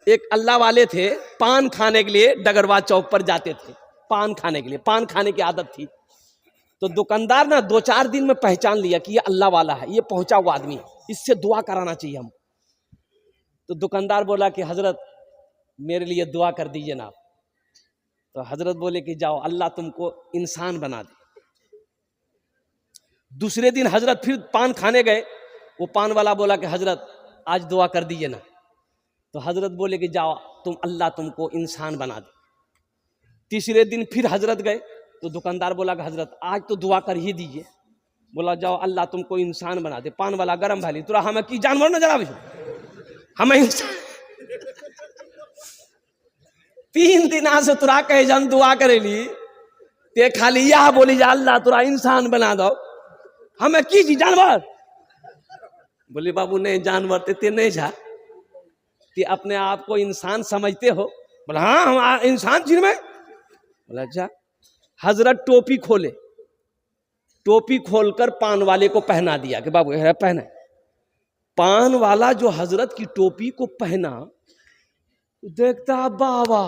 एक अल्लाह वाले थे, पान खाने के लिए डगरवा चौक पर जाते थे, पान खाने के लिए, पान खाने की आदत थी। तो दुकानदार ना 2-4 दिन में पहचान लिया कि ये अल्लाह वाला है, ये पहुंचा हुआ आदमी है, इससे दुआ कराना चाहिए हम। तो दुकानदार बोला कि हजरत मेरे लिए दुआ कर दीजिए ना। तो हजरत बोले कि जाओ, अल्लाह तुमको इंसान बना दे। दूसरे दिन हजरत फिर पान खाने गए, वो पान वाला बोला कि हजरत आज दुआ कर दीजिए ना। तो हजरत बोले कि जाओ, अल्लाह तुमको इंसान बना दे। तीसरे दिन फिर हजरत गए, तो दुकानदार बोला कि हजरत आज तो दुआ कर ही दीजिए। बोला जाओ, अल्लाह तुमको इंसान बना दे। पान वाला गरम भाली तुरा हमें की जानवर नजर आवे, हमें इंसान 3 दिन से तुरा कहे जन दुआ करेली, ते खाली यह बोली जा अल्लाह तुरा इंसान बना दो, हमें की जी जानवर। बोले बाबू नहीं जानवर ते नहीं जा, कि अपने आप को इंसान समझते हो। बोला हाँ हम इंसान चीज में। बोला अच्छा। हजरत टोपी खोले, टोपी खोलकर पान वाले को पहना दिया कि बाबू है पहना। पान वाला जो हजरत की टोपी को पहना, देखता बाबा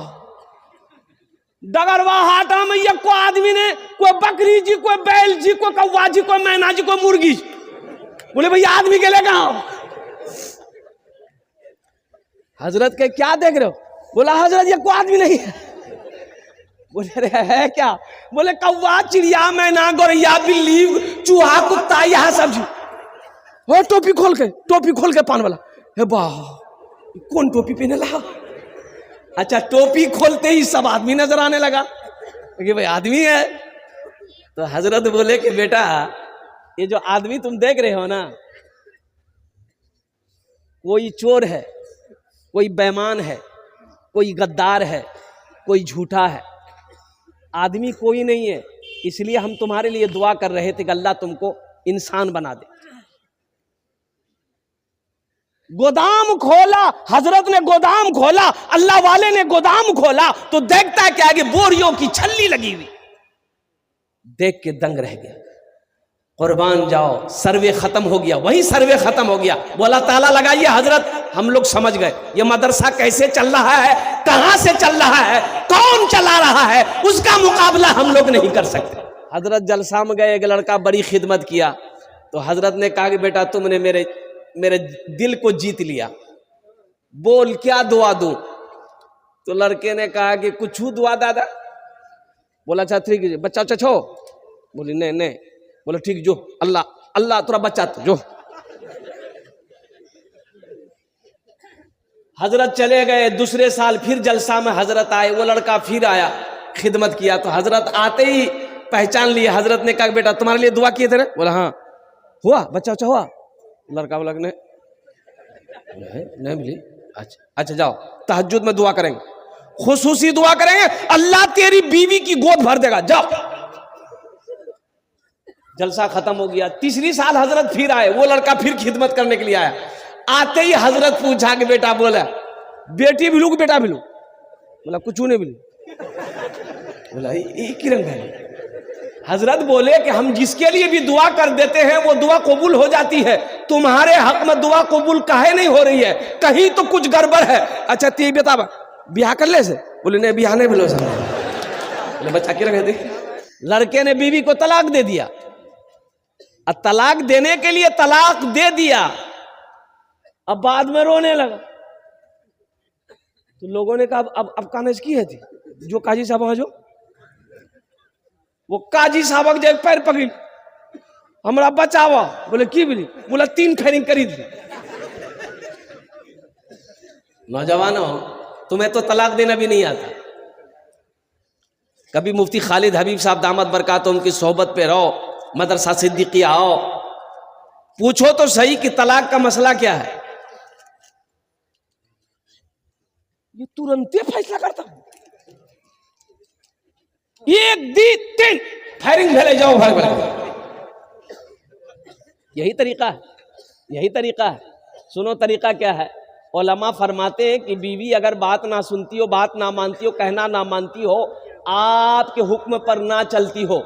डगरवा हाटा में ये को आदमी ने, कोई बकरी जी, कोई बैल जी, कोई कौवा जी, कोई मैना जी, कोई मुर्गी। बोले भैया आदमी के लेगा। हजरत के क्या देख रहे हो? बोला हजरत ये कोई आदमी नहीं है। बोले अरे है क्या? बोले कौवा, चिड़िया, मैना, गौरैया, बिल्ली, चूहा, कुत्ता, यह सब जी। वो टोपी खोल के पान वाला, हे वाह कौन टोपी पहने लगा। अच्छा, टोपी खोलते ही सब आदमी नजर आने लगा कि भाई आदमी है। तो हजरत बोले कि बेटा ये जो आदमी तुम देख रहे हो ना, कोई चोर है, कोई बेईमान है, कोई गद्दार है, कोई झूठा है, आदमी कोई नहीं है। इसलिए हम तुम्हारे लिए दुआ कर रहे थे कि अल्लाह तुमको इंसान बना दे। गोदाम खोला, हजरत ने गोदाम खोला, अल्लाह वाले ने गोदाम खोला, तो देखता है क्या कि बोरियों की छल्ली लगी हुई। देख के दंग रह गया। कुर्बान जाओ, सर्वे खत्म हो गया, वही सर्वे खत्म हो गया। बोला ताला लगाइए हजरत, हम लोग समझ गए ये मदरसा कैसे चल रहा है, कहां से चल रहा है, कौन चला रहा है, उसका मुकाबला हम लोग नहीं कर सकते। हजरत जलसा में गए, एक लड़का बड़ी खिदमत किया, तो हजरत ने कहा कि बेटा तुमने मेरे दिल को जीत लिया, बोल क्या दुआ दूं। तो लड़के ने कहा कि कुछ दुआ दादा। बोला अच्छा ठीक है, बच्चा छो। बोली नहीं। बोले ठीक जो, अल्लाह तुरा बच्चा जो। हजरत चले गए। दूसरे साल फिर जलसा में हजरत आए, वो लड़का फिर आया, खिदमत किया। तो हजरत आते ही पहचान लिया। हजरत ने कहा बेटा तुम्हारे लिए दुआ किए थे ना। बोला हाँ हुआ, बच्चा हुआ। लड़का बोला नहीं मिली। अच्छा जाओ, तहज्जुद में दुआ करेंगे, खुसूसी दुआ करेंगे, अल्लाह तेरी बीवी की गोद भर देगा, जाओ। जलसा खत्म हो गया। तीसरी साल हजरत फिर आए, वो लड़का फिर खिदमत करने के लिए आया। आते ही हजरत पूछा कि बेटा, बोला बेटी मिलू कि बेटा मिलू। बोला कुछ नहीं मिली। बोला एक ही रंग है। हजरत बोले कि हम जिसके लिए भी दुआ कर देते हैं वो दुआ कबूल हो जाती है, तुम्हारे हक में दुआ कबूल काहे नहीं हो रही है, कहीं तो कुछ गड़बड़ है। अच्छा ती बता ब्याह कर ले से। बोले नहीं ब्याह नहीं बोलो। बोले बच्चा क्या रखे थे। लड़के ने बीवी को तलाक दे दिया। अब तलाक देने के लिए तलाक दे दिया, अब बाद में रोने लगा। तो लोगों ने कहा अब कानज की है थी जो काजी साहब जो, वो काजी साहब के पैर पकड़, हमरा बचावा। बोले की बोली। बोला 3 खैरिंग करी थी। नौजवानों, तुम्हें तो तलाक देना भी नहीं आता। कभी मुफ्ती खालिद हबीब साहब दामद बरकातुहू उनकी सोहबत पे रहो, मदरसा सिद्दीकी आओ, पूछो तो सही कि तलाक का मसला क्या है। ये तुरंत फैसला करता हूं। 1 2 3 फायरिंग भेले जाओ भाग। यही तरीका है, यही तरीका है। सुनो तरीका क्या है। उलमा फरमाते हैं कि बीवी अगर बात ना सुनती हो, बात ना मानती हो, कहना ना मानती हो, आपके हुक्म पर ना चलती हो,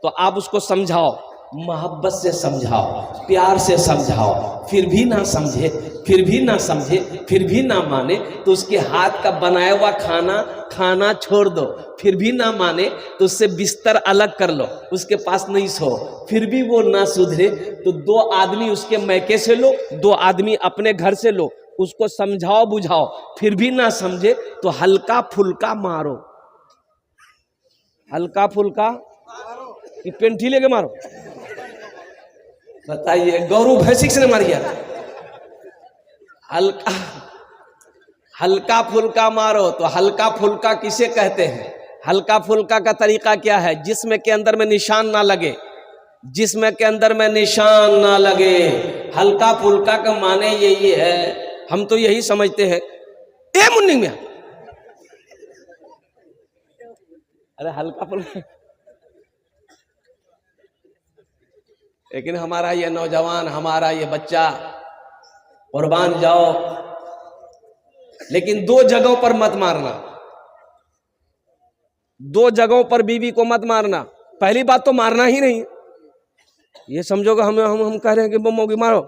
तो आप उसको समझाओ मोहब्बत से समझाओ, प्यार से समझाओ, फिर भी ना समझे, फिर भी ना समझे, फिर भी ना माने तो उसके हाथ का बनाया हुआ खाना खाना छोड़ दो। फिर भी ना माने तो उससे बिस्तर अलग कर लो, उसके पास नहीं सो। फिर भी वो ना सुधरे तो 2 आदमी उसके मैके से लो, 2 आदमी अपने घर से लो, उसको समझाओ बुझाओ। फिर भी ना समझे तो हल्का फुल्का मारो। हल्का फुल्का कि पेंठी लेके मारो? बताइए, गौरव भैंसिक से मारिए। हल्का हल्का फुल्का मारो तो हल्का फुल्का किसे कहते हैं? हल्का फुल्का का तरीका क्या है? जिस्म के अंदर में निशान ना लगे, जिस्म के अंदर में निशान ना लगे। हल्का फुल्का का माने यही है, हम तो यही समझते हैं। ए मुन्नी में अरे हल्का फुल्का, लेकिन हमारा ये नौजवान, हमारा ये बच्चा, कुर्बान जाओ। लेकिन 2 जगहों पर मत मारना, 2 जगहों पर बीवी को मत मारना। पहली बात तो मारना ही नहीं, ये समझोगे हम कह रहे हैं कि बम्मोगी मारो।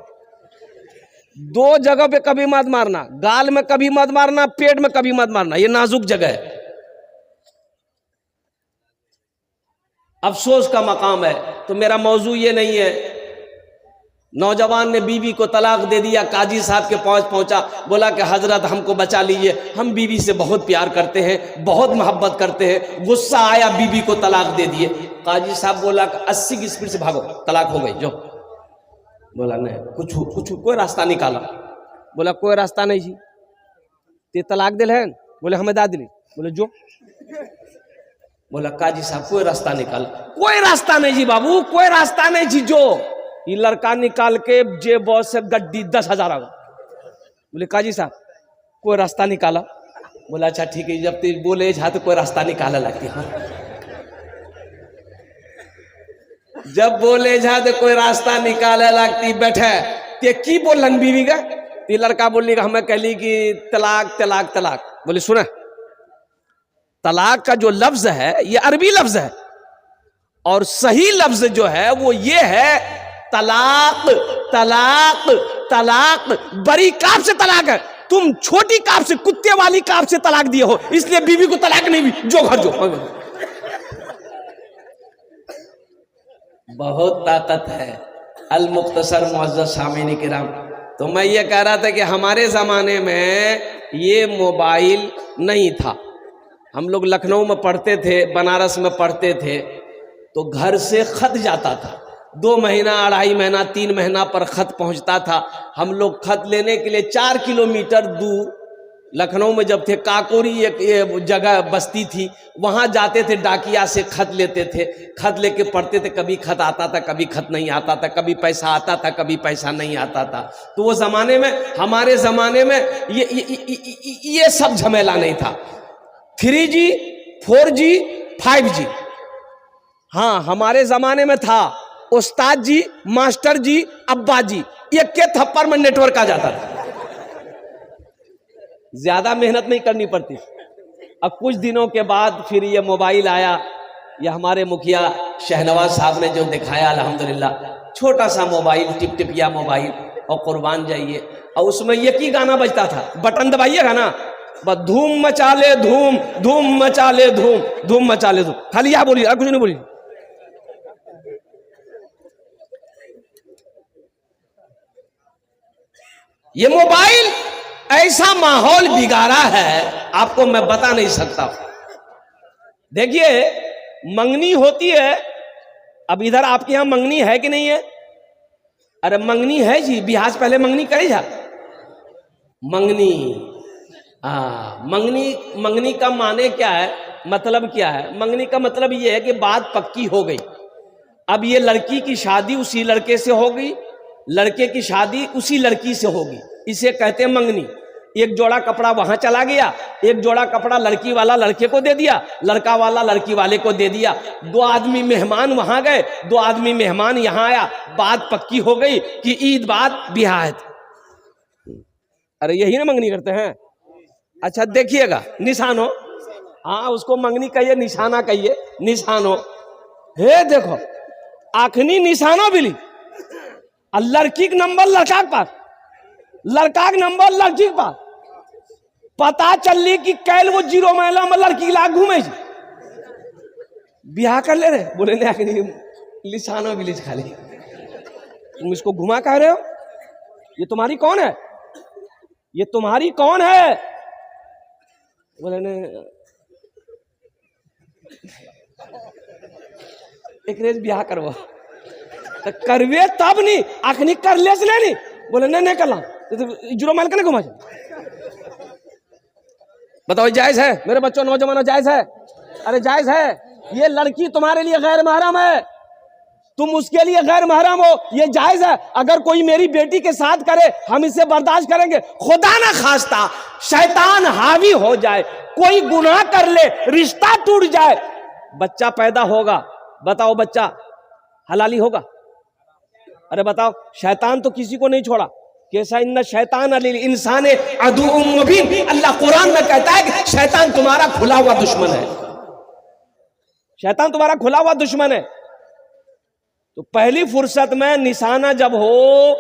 2 जगह पे कभी मत मारना, गाल में कभी मत मारना, पेट में कभी मत मारना, ये नाजुक जगह है, अफसोस का मकाम है। तो मेरा मौजू ये नहीं है। नौजवान ने बीवी को तलाक दे दिया, काजी साहब के पास पहुंचा, बोला कि हजरत हमको बचा लीजिए, हम बीवी से बहुत प्यार करते हैं, बहुत मोहब्बत करते हैं। गुस्सा आया, बीवी को तलाक दे दिए। काजी साहब बोला कि 80 की स्पीड से भागो, तलाक हो गई, जो। बोला नहीं, कुछ कोई रास्ता निकाला। बोला कोई रास्ता नहीं जी, ते तलाक दिल है? बोले हमें दा दिली। बोले जो। बोला काजी साहब कोई रास्ता निकाल। कोई रास्ता नहीं जी बाबू, कोई रास्ता नहीं जी, जो। ये लड़का निकाल के जेब से गड्डी 10,000 आ गया। बोले काजी साहब कोई रास्ता निकाला। बोला अच्छा ठीक है, जब तू बोले जा तो कोई रास्ता निकाला लगती। हाँ, जब बोले जा तो कोई रास्ता निकाले लगती। बैठे ते की बोलन बीवी का? ये लड़का बोली हमें कहली कि तलाक तलाक तलाक। बोले सुना, तलाक का जो लफ्ज है ये अरबी लफ्ज है, और सही लफ्ज जो है वो ये है तलाक तलाक तलाक। बड़ी काफ से तलाक है, तुम छोटी काफ से, कुत्ते वाली काफ से तलाक दिए हो, इसलिए बीवी को तलाक नहीं भी, जो घर जो। बहुत ताकत है। अल मुख्तसर मुअज़्ज़ज़ सामीन किराम, तो मैं ये कह रहा था कि हमारे ज़माने में ये मोबाइल नहीं था। हम लोग लखनऊ में पढ़ते थे, बनारस में पढ़ते थे, तो घर से खत जाता था। 2 महीना, 2.5 महीना, 3 महीना पर खत पहुंचता था। हम लोग खत लेने के लिए 4 किलोमीटर दूर, लखनऊ में जब थे, काकोरी एक जगह बस्ती थी, वहां जाते थे, डाकिया से खत लेते थे, खत लेके पढ़ते थे। कभी खत आता था, कभी खत नहीं आता था, कभी पैसा आता था, कभी पैसा नहीं आता था। तो वो जमाने में, हमारे जमाने में ये सब झमेला नहीं था। 3G 4G 5G, हाँ हमारे जमाने में था। उस्ताद जी, मास्टर जी, अब्बा जी, एक के थप्पड़ में नेटवर्क आ जाता था, ज्यादा मेहनत नहीं करनी पड़ती। अब कुछ दिनों के बाद फिर ये मोबाइल आया, ये हमारे मुखिया शहनवाज साहब ने जो दिखाया, अल्हम्दुलिल्लाह, छोटा सा मोबाइल, टिप टिपिया मोबाइल, और कुर्बान जाइए, और उसमें एक ही गाना बजता था, बटन दबाइएगा ना, बस धूम मचा ले धूम, धूम मचा ले धूम, धूम मचा ले धूम, खाली यह बोलिए, कुछ नहीं बोलिए। ये मोबाइल ऐसा माहौल बिगाड़ा है, आपको मैं बता नहीं सकता। देखिए, मंगनी होती है, अब इधर आपके यहां मंगनी है कि नहीं है? अरे मंगनी है जी, बिहार से पहले मंगनी करे जा, मंगनी। मंगनी का माने क्या है, मतलब क्या है? मंगनी का मतलब ये है कि बात पक्की हो गई, अब ये लड़की की शादी उसी लड़के से होगी, लड़के की शादी उसी लड़की से होगी, इसे कहते हैं मंगनी। एक जोड़ा कपड़ा वहां चला गया, एक जोड़ा कपड़ा लड़की वाला लड़के को दे दिया, लड़का वाला लड़की वाले को दे दिया। 2 आदमी मेहमान वहां गए, 2 आदमी मेहमान यहां आया, बात पक्की हो गई कि ईद बाद बियाह है। अरे यही ना मंगनी करते हैं। अच्छा देखिएगा, निशानो, हाँ उसको मंगनी कहिए, निशाना कहिए, निशानो। हे देखो, आखनी निशाना बिली लड़की के नंबर लड़का के पास, लड़का के नंबर लड़की के पास। पता चलली कि कैल वो 0 महिला में लड़की लाग घूमे, ब्याह कर ले रहे। बोले नहीं आखनी निशाना बिली खाली। तुम इसको घुमा कह रहे हो? ये तुम्हारी कौन है? ये तुम्हारी कौन है? बोले ने एक रेज ब्याह करवा तो करवे तब नहीं आखनी कर ले नहीं। बोले नहीं करला जुरो माल के घुमा। बताओ जायज है मेरे बच्चों नौजवानों? जायज है? अरे जायज है। ये लड़की तुम्हारे लिए गैर महरम है, तुम उसके लिए गैर महरम हो, ये जायज है। अगर कोई मेरी बेटी के साथ करे हम इसे बर्दाश्त करेंगे। खुदा ना खास्ता शैतान हावी हो जाए, कोई गुनाह कर ले, रिश्ता टूट जाए, बच्चा पैदा होगा, बताओ बच्चा हलाली होगा? अरे बताओ, शैतान तो किसी को नहीं छोड़ा। कैसा इन्ना शैतान अली इंसान अदुउम मुबीन, अल्लाह कुरान में कहता है कि शैतान तुम्हारा खुला हुआ दुश्मन है। शैतान तुम्हारा खुला हुआ दुश्मन है। तो पहली फुर्सत में निशाना जब हो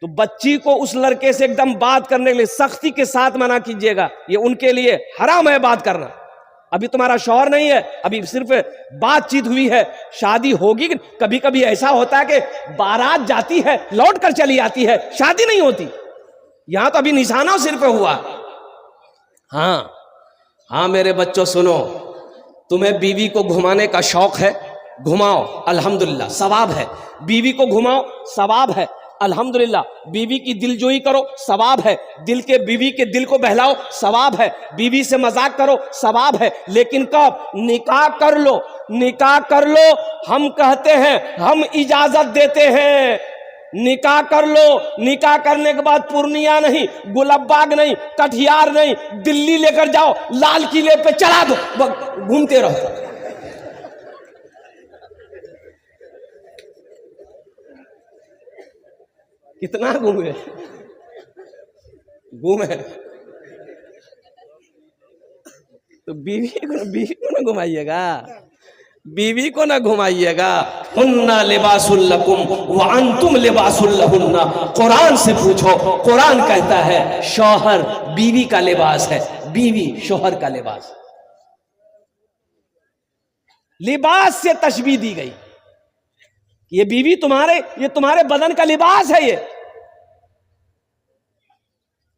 तो बच्ची को उस लड़के से एकदम बात करने के लिए सख्ती के साथ मना कीजिएगा। ये उनके लिए हराम है बात करना। अभी तुम्हारा शौहर नहीं है, अभी सिर्फ बातचीत हुई है, शादी होगी। कभी कभी ऐसा होता है कि बारात जाती है लौट कर चली आती है, शादी नहीं होती। यहां तो अभी निशाना सिर पे हुआ। हाँ मेरे बच्चों सुनो, तुम्हें बीवी को घुमाने का शौक है, घुमाओ, अल्हम्दुलिल्लाह सवाब है। बीवी को घुमाओ, सवाब है, अल्हम्दुलिल्लाह। बीवी की दिलजोई करो, सवाब है। बीवी के दिल को बहलाओ, सवाब है। बीवी से मजाक करो, सवाब है। लेकिन कब? निकाह कर लो, निकाह कर लो। हम कहते हैं, हम इजाजत देते हैं, निकाह कर लो। निकाह करने के बाद पूर्णिया नहीं, गुलबबाग नहीं, कटिहार नहीं, दिल्ली लेकर जाओ, लाल किले पे चढ़ा दो, घूमते रहो। कितना घूमे तो बीवी को ना घुमाइएगा, बीवी को ना घुमाइएगा। हुन्ना लिबासुल लकुम व अंतुम लिबासुल लहुन्ना। कुरान से पूछो, कुरान कहता है शौहर बीवी का लिबास है, बीवी शौहर का लिबास। लिबास से तशबीह दी गई, ये बीवी ये तुम्हारे बदन का लिबास है।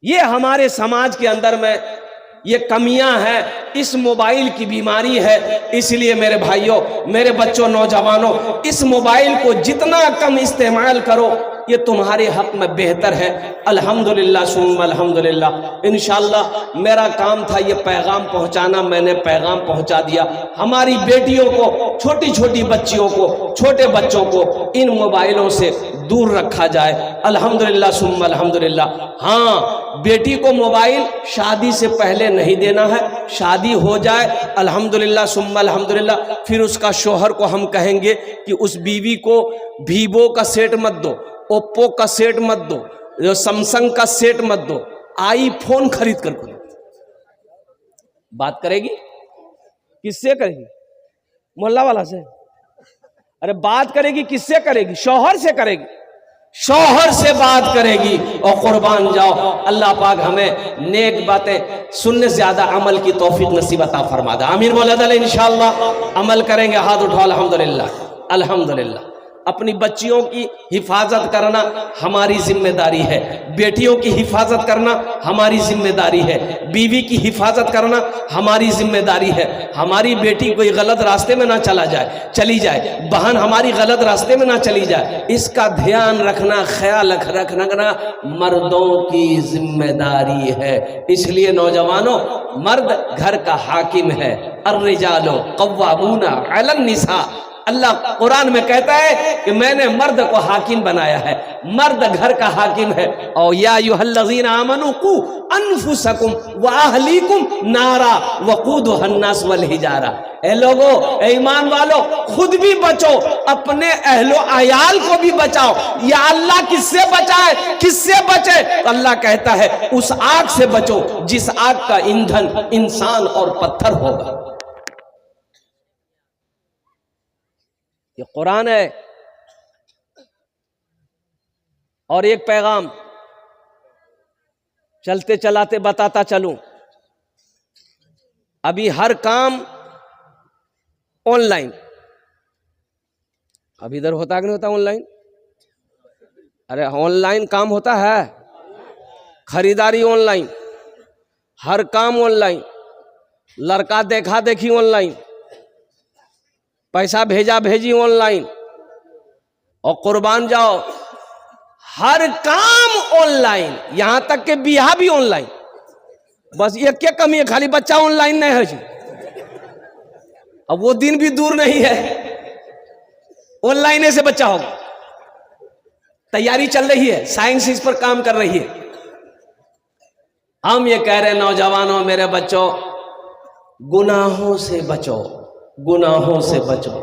ये हमारे समाज के अंदर में ये कमियां हैं, इस मोबाइल की बीमारी है। इसलिए मेरे भाइयों, मेरे बच्चों, नौजवानों, इस मोबाइल को जितना कम इस्तेमाल करो ये तुम्हारे हक में बेहतर है। अल्हम्दुलिल्लाह सुम्मा अल्हम्दुलिल्लाह। इंशाअल्लाह मेरा काम था ये पैगाम पहुंचाना, मैंने पैगाम पहुंचा दिया। हमारी बेटियों को, छोटी छोटी बच्चियों को, छोटे बच्चों को इन मोबाइलों से दूर रखा जाए। अल्हम्दुलिल्लाह सुम्मा अल्हम्दुलिल्लाह। हाँ, बेटी को मोबाइल शादी से पहले नहीं देना है, शादी हो जाए अल्हम्दुलिल्लाह सुम्मा अल्हम्दुलिल्लाह, फिर उसका शौहर को हम कहेंगे कि उस बीवी को वीवो का सेट मत दो, ओप्पो का सेट मत दो, जो सैमसंग का सेट मत दो, आईफोन खरीद कर दो। बात करेगी किससे करेगी? मोहल्ला वाला से? अरे बात करेगी किससे करेगी? शौहर से करेगी, शौहर से बात करेगी। और कुर्बान जाओ, अल्लाह पाक हमें नेक बातें सुनने से ज्यादा अमल की तौफीक नसीब अता फरमा दे। आमीन बोला दे। इंशाअल्लाह अमल करेंगे, हाथ उठाओ। अल्हम्दुलिल्लाह अल्हम्दुलिल्लाह। अपनी बच्चियों की हिफाजत करना हमारी जिम्मेदारी है, बेटियों की हिफाजत करना हमारी जिम्मेदारी है, बीवी की हिफाजत करना हमारी जिम्मेदारी है। हमारी बेटी कोई गलत रास्ते में ना चली जाए, बहन हमारी गलत रास्ते में ना चली जाए, इसका ध्यान रखना, ख्याल रखना मर्दों की जिम्मेदारी है। इसलिए नौजवानों, मर्द घर का हाकिम है। अर्रिजालु कव्वामूना अलन निसा। अल्लाह कुरान में कहता है कि मैंने मर्द को हाकिम बनाया है, मर्द घर का हाकिम है। और या अय्युहल्लज़ीना आमनू कू अनफुसकुम व अहलीकुम नारा वक़ूदुहन नास वल हिजारा। ए लोगो, ए ईमान वालो, खुद भी बचो, अपने अहलो अयाल को भी बचाओ। या अल्लाह किससे बचाए, किससे बचे? तो अल्लाह कहता है उस आग से बचो जिस आग का ईंधन इंसान और पत्थर होगा। ये कुरान है। और एक पैगाम चलते चलाते बताता चलूं, अभी हर काम ऑनलाइन। अब इधर होता कि नहीं होता ऑनलाइन? अरे ऑनलाइन काम होता है, खरीदारी ऑनलाइन, हर काम ऑनलाइन, लड़का देखा देखी ऑनलाइन, पैसा भेजा भेजी ऑनलाइन, और कुर्बान जाओ हर काम ऑनलाइन, यहां तक के बियाह भी ऑनलाइन। बस ये क्या कमी है, खाली बच्चा ऑनलाइन नहीं है जी। अब वो दिन भी दूर नहीं है, ऑनलाइन से बच्चा होगा। तैयारी चल रही है, साइंस इस पर काम कर रही है। हम ये कह रहे हैं नौजवानों, मेरे बच्चों, गुनाहों से बचो, गुनाहों से बचो,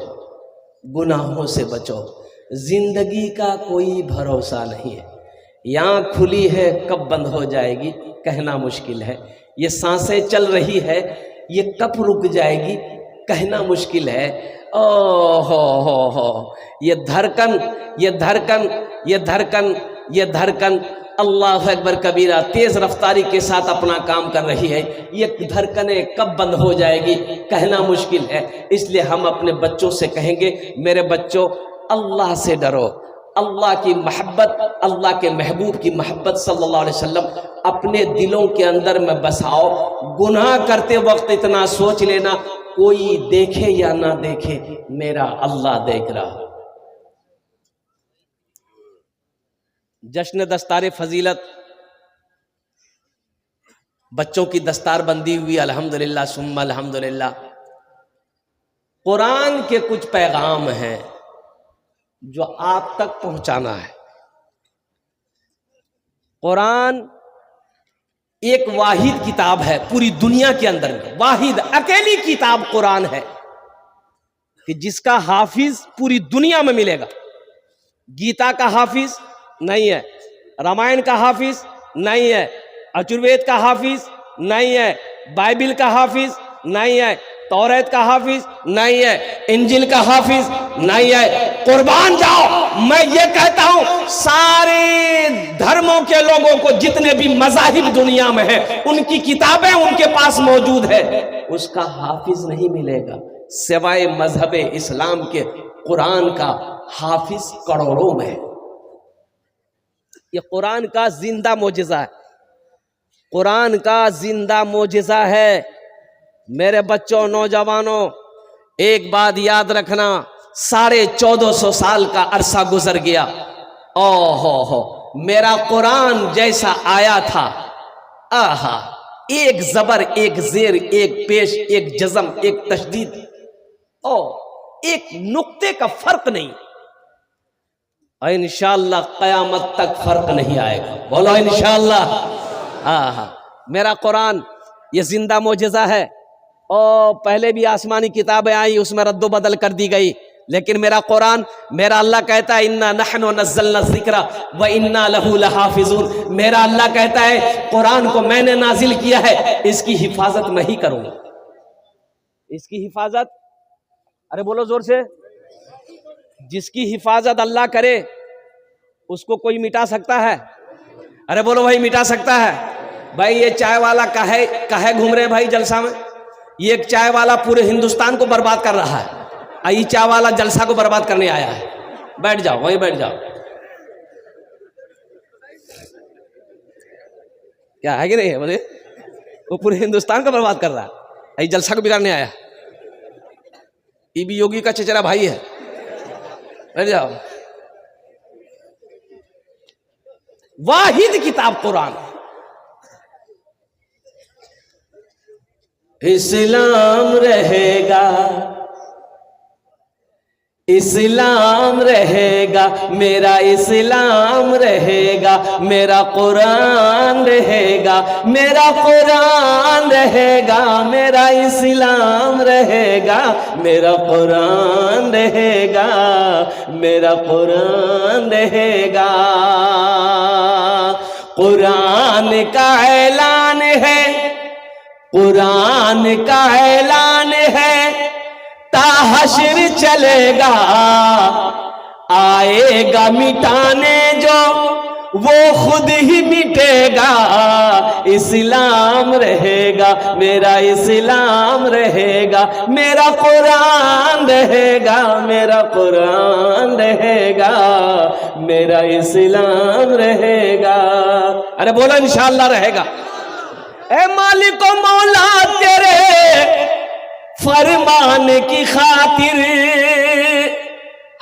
गुनाहों से बचो। जिंदगी का कोई भरोसा नहीं है, यहां खुली है कब बंद हो जाएगी कहना मुश्किल है। ये सांसें चल रही है, ये कब रुक जाएगी कहना मुश्किल है। ओ हो, ये धड़कन, ये धड़कन, ये धड़कन, ये धड़कन अल्लाह अकबर कबीरा तेज रफ्तारी के साथ अपना काम कर रही है। ये धड़कनें कब बंद हो जाएगी कहना मुश्किल है। इसलिए हम अपने बच्चों से कहेंगे, मेरे बच्चों अल्लाह से डरो, अल्लाह की मोहब्बत, अल्लाह के महबूब की मोहब्बत सल्लल्लाहु अलैहि वसल्लम अपने दिलों के अंदर में बसाओ। गुनाह करते वक्त इतना सोच लेना, कोई देखे या ना देखे, मेरा अल्लाह देख रहा। जश्न दस्तार फजीलत, बच्चों की दस्तार बंदी हुई, अल्हम्दुलिल्लाह सुम्मा अल्हम्दुलिल्लाह। कुरान के कुछ पैगाम हैं जो आप तक पहुंचाना है। कुरान एक वाहिद किताब है पूरी दुनिया के अंदर में, वाहिद अकेली किताब कुरान है कि जिसका हाफिज पूरी दुनिया में मिलेगा। गीता का हाफिज नहीं है, रामायण का हाफिज नहीं है, अजुर्वेद का हाफिज नहीं है, बाइबिल का हाफिज नहीं है, तौरात का हाफिज नहीं है, इंजिल का हाफिज नहीं है। कुर्बान जाओ, मैं ये कहता हूं सारे धर्मों के लोगों को, जितने भी मज़ाहिब दुनिया में है, उनकी किताबें उनके पास मौजूद है, उसका हाफिज नहीं मिलेगा सिवाय मजहब इस्लाम के। कुरान का हाफिज करोड़ों में है। ये कुरान का जिंदा मोजिजा है, कुरान का जिंदा मोजिजा है। मेरे बच्चों, नौजवानों, एक बात याद रखना, 1450 साल का अरसा गुजर गया। हो, मेरा कुरान जैसा आया था, आहा, एक जबर, एक जेर, एक पेश, एक जज़म, एक तशदीद, एक नुक्ते का फर्क नहीं। और इंशाअल्लाह क़यामत तक फर्क नहीं आएगा। बोलो इंशाअल्लाह। आहा, मेरा कुरान ये जिंदा मोजिज़ा है। और पहले भी आसमानी किताबें आई, उसमें रद्दो बदल कर दी गई, लेकिन मेरा कुरान, मेरा अल्लाह कहता है इन्ना नहनु नज़्ज़लना ज़िक्रा व इन्ना लहू लहाफ़िज़ून। मेरा अल्लाह कहता है कुरान को मैंने नाजिल किया है, इसकी हिफाजत मैं ही करूंगा। इसकी हिफाजत, अरे बोलो जोर से, जिसकी हिफाजत अल्लाह करे उसको कोई मिटा सकता है? अरे बोलो भाई, मिटा सकता है? भाई ये चाय वाला काहे घूम रहे भाई जलसा में? ये एक चाय वाला पूरे हिंदुस्तान को बर्बाद कर रहा है, ये चाय वाला जलसा को बर्बाद करने आया है। बैठ जाओ, वहीं बैठ जाओ। क्या है कि नहीं है? बोले वो पूरे हिंदुस्तान को बर्बाद कर रहा है, ये जलसा को बिगाड़ने आया। ये भी योगी का चचेरा भाई है। बैठ जाओ। वाहिद किताब कुरान। इस्लाम रहेगा, इस्लाम रहेगा, मेरा इस्लाम रहेगा, मेरा कुरान रहेगा, मेरा कुरान रहेगा, मेरा इस्लाम रहेगा, मेरा कुरान रहेगा, मेरा कुरान रहेगा। कुरान का ऐलान है, कुरान का ऐलान है, ता हश्र चलेगा, आएगा मिटाने जो वो खुद ही मिटेगा। इस्लाम रहेगा, मेरा इस्लाम रहेगा, मेरा कुरान रहेगा, मेरा कुरान रहेगा, मेरा इस्लाम रहेगा। अरे बोलो इंशाअल्लाह रहेगा। ए मालिक ओ मौला तेरे फरमान की खातिर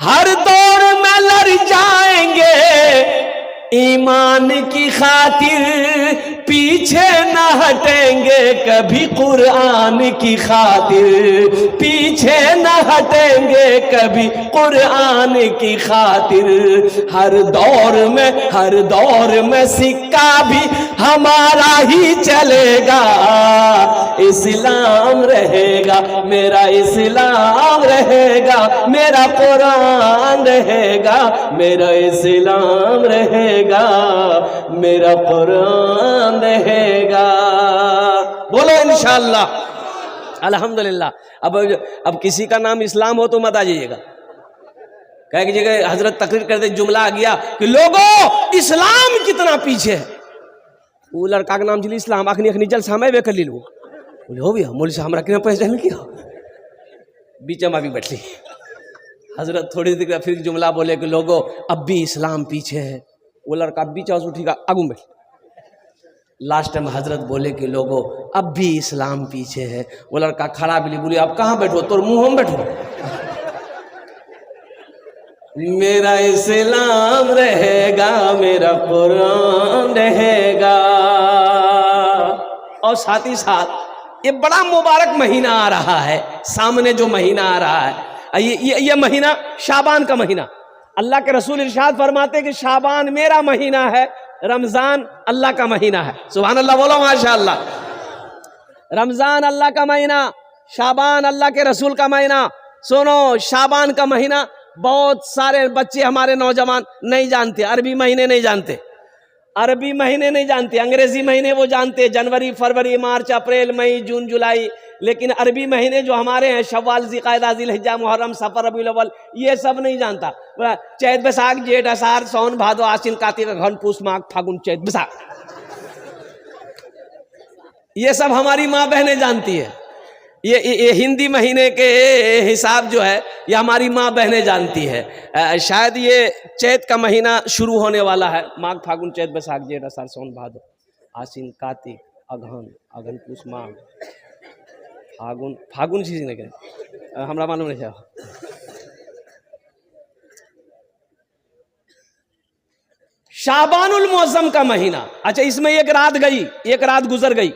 हर दौर में लड़ जाएंगे, ईमान की खातिर पीछे न हटेंगे कभी, कुरान की खातिर पीछे न हटेंगे कभी, कुरान की खातिर। हर दौर में सिक्का भी हमारा ही चलेगा, इस्लाम रहेगा, मेरा इस्लाम रहेगा, मेरा कुरान रहेगा, मेरा इस्लाम रहेगा, मेरा कुरान रहेगा। बोलो इंशाअल्लाह, अल्हम्दुलिल्लाह। अब किसी का नाम इस्लाम हो तो मत आ जाइएगा। कह जगह हजरत तकरीर करते जुमला आ गया कि लोगों इस्लाम कितना पीछे है। वो लड़का का नाम जिली इस्लाम अखनी जल समय वे कर ली लो बोले हो भी मोली साहब हमरा कितना पहचान किया बीच में भी बैठी। हजरत थोड़ी देर फिर जुमला बोले कि लोगों अब भी इस्लाम पीछे है। वो लड़का बीच उठी का आगू बैठ। लास्ट में हजरत बोले कि लोगों अब भी इस्लाम पीछे है। वो लड़का खड़ा भी बोले अब कहाँ बैठो, तो मुंह में बैठो। मेरा इस्लाम रहेगा, मेरा कुरान रहेगा। और साथ ही साथ ये बड़ा मुबारक महीना आ रहा है, सामने जो महीना आ रहा है ये महीना शाबान का महीना। अल्लाह के रसूल इरशाद फरमाते कि शाबान मेरा महीना है, रमजान अल्लाह का महीना है। सुभान अल्लाह, बोलो माशाअल्लाह। रमजान अल्लाह का महीना, शाबान अल्लाह के रसूल का महीना। सुनो, शाबान का महीना बहुत सारे बच्चे हमारे नौजवान नहीं जानते, अरबी महीने नहीं जानते, अरबी महीने नहीं जानते, अंग्रेजी महीने वो जानते, जनवरी फरवरी मार्च अप्रैल मई जून जुलाई। लेकिन अरबी महीने जो हमारे हैं शव्वाल ज़िक़ादा ज़िलहिज्जा मुहर्रम सफ़र रबीउल अव्वल, ये सब नहीं जानता। चैत बैसाख जेठ आषाढ़ सावन भादो आश्विन कार्तिक अगहन पूस माघ फागुन चैत बैसाख, ये सब हमारी माँ बहनें जानती है। ये हिंदी महीने के हिसाब जो है ये हमारी माँ बहनें जानती है। शायद ये चैत का महीना शुरू होने वाला है। माघ फागुन चैत बैसाख जेठ आषाढ़ सावन भादो आश्विन कार्तिक अगहन पूस माघ फागुन चीज नहीं करें, हमरा मालूम नहीं है। शाबानुल मौसम का महीना। अच्छा, इसमें एक रात गुजर गई,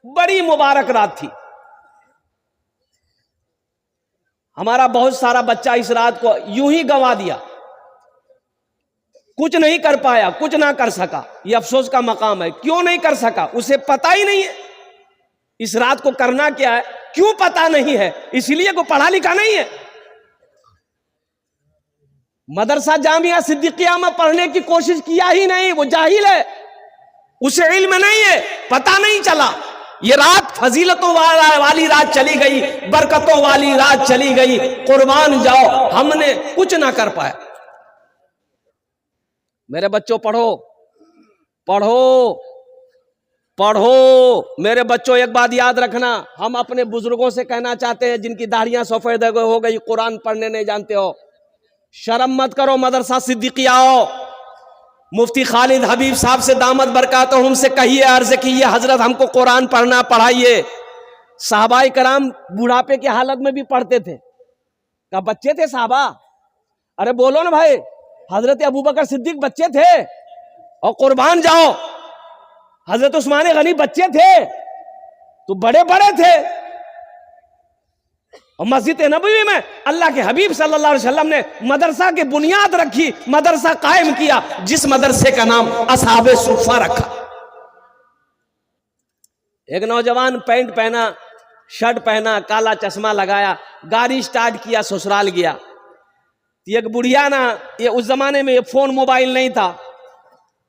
बड़ी मुबारक रात थी। हमारा बहुत सारा बच्चा इस रात को यूं ही गंवा दिया, कुछ नहीं कर पाया, कुछ ना कर सका। यह अफसोस का मकाम है। क्यों नहीं कर सका? उसे पता ही नहीं है इस रात को करना क्या है। क्यों पता नहीं है? इसलिए को पढ़ा लिखा नहीं है। मदरसा जामिया सिद्दीकिया में पढ़ने की कोशिश किया ही नहीं, वो जाहिल है, उसे इल्म नहीं है, पता नहीं चला। ये रात फजीलतों वाली रात चली गई, बरकतों वाली रात चली गई। कुर्बान जाओ, हमने कुछ ना कर पाया। मेरे बच्चों पढ़ो पढ़ो पढ़ो। मेरे बच्चों एक बात याद रखना, हम अपने बुजुर्गों से कहना चाहते हैं जिनकी दाढ़ियां सफेद हो गई, कुरान पढ़ने नहीं जानते हो, शर्म मत करो, मदरसा सिद्दीकिया आओ। मुफ्ती खालिद हबीब साहब से दामद बरकातहुम से कहिए, अर्ज कीजिए हजरत हमको कुरान पढ़ना पढ़ाइए। साहबाए कराम बुढ़ापे की हालत में भी पढ़ते थे। क्या बच्चे थे साहबा? अरे बोलो ना भाई, हजरत अबू बकर सिद्दीक बच्चे थे। और कुर्बान जाओ, हजरत उस्मान गनी बच्चे थे तो बड़े बड़े थे। और मस्जिद नबवी में अल्लाह के हबीब सल्लल्लाहु अलैहि वसल्लम ने मदरसा की बुनियाद रखी, मदरसा कायम किया, जिस मदरसे का नाम असहाबे सुफ़ा रखा। एक नौजवान पैंट पहना, शर्ट पहना, काला चश्मा लगाया, गाड़ी स्टार्ट किया, ससुराल गया। एक बुढ़िया ना, ये उस जमाने में ये फोन मोबाइल नहीं था,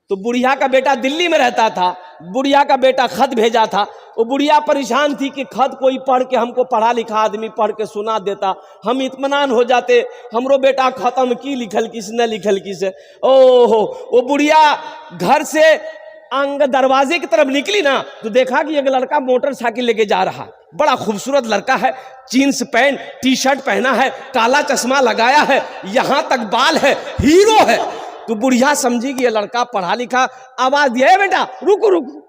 तो बुढ़िया का बेटा दिल्ली में रहता था, बुढ़िया का बेटा खत भेजा था। वो बुढ़िया परेशान थी कि खत कोई पढ़ के हमको, पढ़ा लिखा आदमी पढ़ के सुना देता, हम इत्मीनान हो जाते, हमरो बेटा खत्म की लिखल किस न लिखल किस। ओहो, वो बुढ़िया घर से अंग दरवाजे की तरफ निकली ना तो देखा कि एक लड़का मोटरसाइकिल लेके जा रहा, बड़ा खूबसूरत लड़का है, जीन्स पैंट टी शर्ट पहना है, काला चश्मा लगाया है, यहां तक बाल है, हीरो है। तो बुढ़िया समझी कि ये लड़का पढ़ा लिखा। आवाज दिया, बेटा रुको रुको।